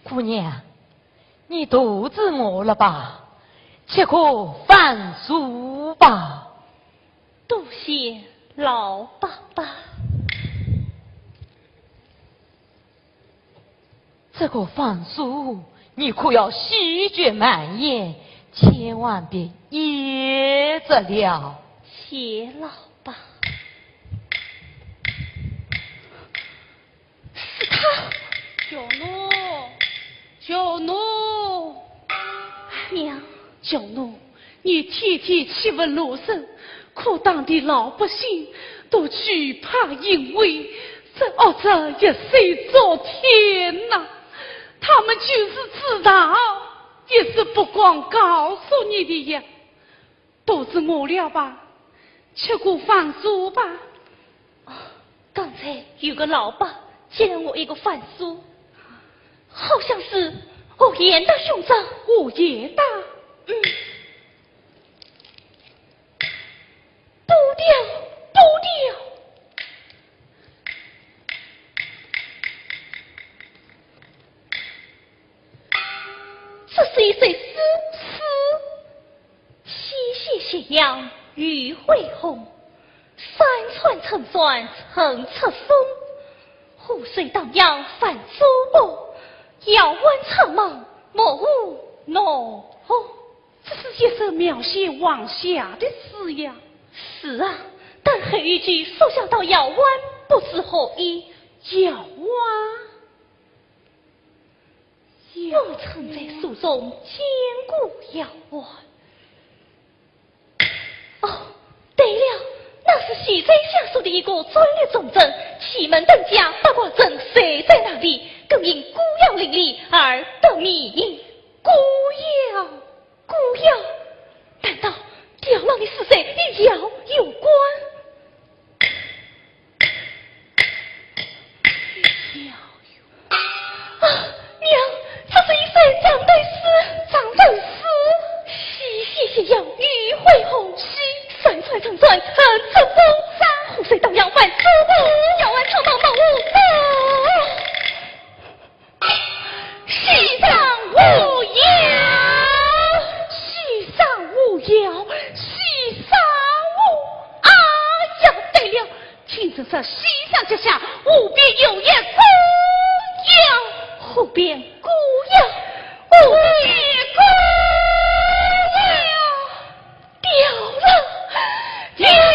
姑娘，你肚子饿了吧？吃口饭酥吧。多谢老爸爸。这个饭酥，你可要细嚼慢咽，千万别噎着了。谢老爸。是他，小奴，娘，小奴，你天天欺负罗生，可当的老百姓都惧怕因为这一岁昨天呐，他们就是知道，也是不光告诉你的呀。肚子饿了吧？吃过饭酥吧？刚才有个老爸借了我一个饭酥，好像是我严大兄长。我严大，不掉。这是一首诗，西斜斜阳雨会红，山川成酸层出风，湖水荡漾泛珠波，遥望苍茫莫无浓红。这是一首描写晚霞的诗呀。是啊，但后一句说想到遥湾，不知何意。遥湾，我曾在书中见过遥湾。哦，对了，那是西山下属的一个专列重镇，祁门邓家八卦镇谁在那就因孤窑林立而得名。孤窑，孤窑，难道刁郎的死死与窑有关？娘，这是一首张对诗，张对诗。西斜斜阳，雨会红溪，水水长转，横着风沙，湖水荡漾，万丝布，摇完长毛毛舞走。西上无摇，西上无摇，西上无啊呀！对了，听着这西上之下，无边有一孤窑，湖边孤窑，无边孤窑，掉了，掉了。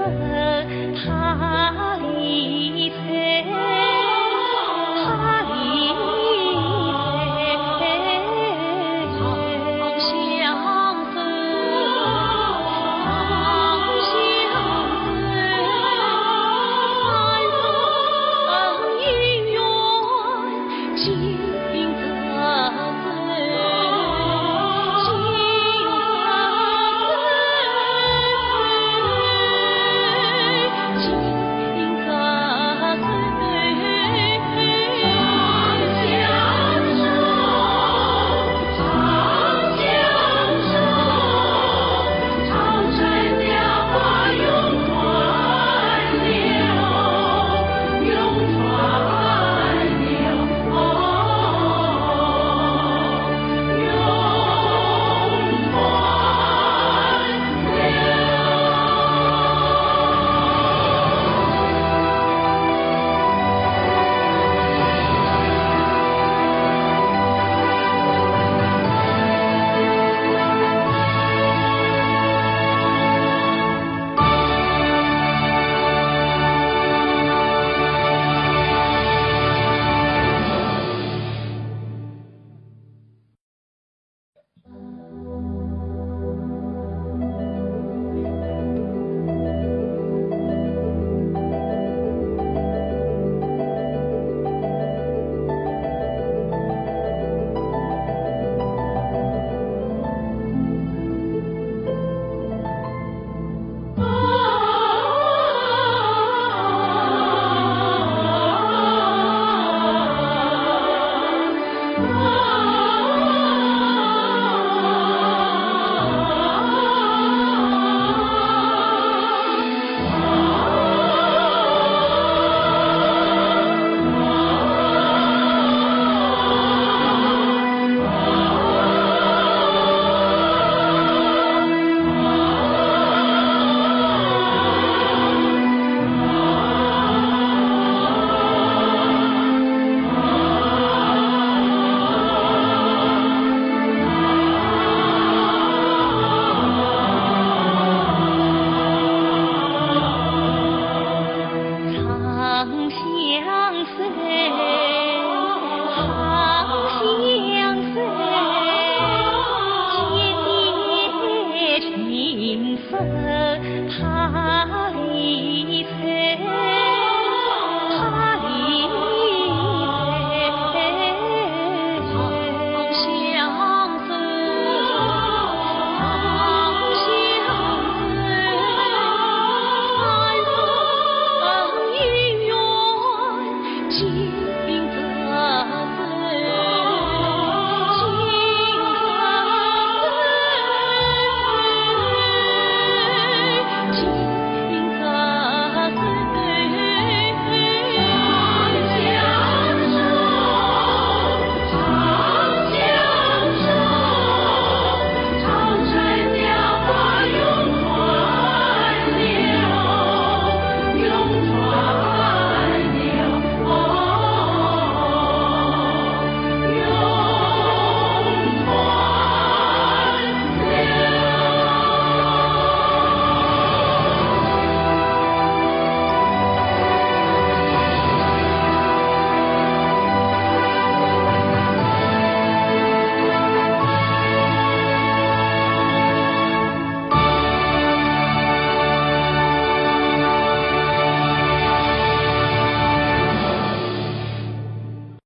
分。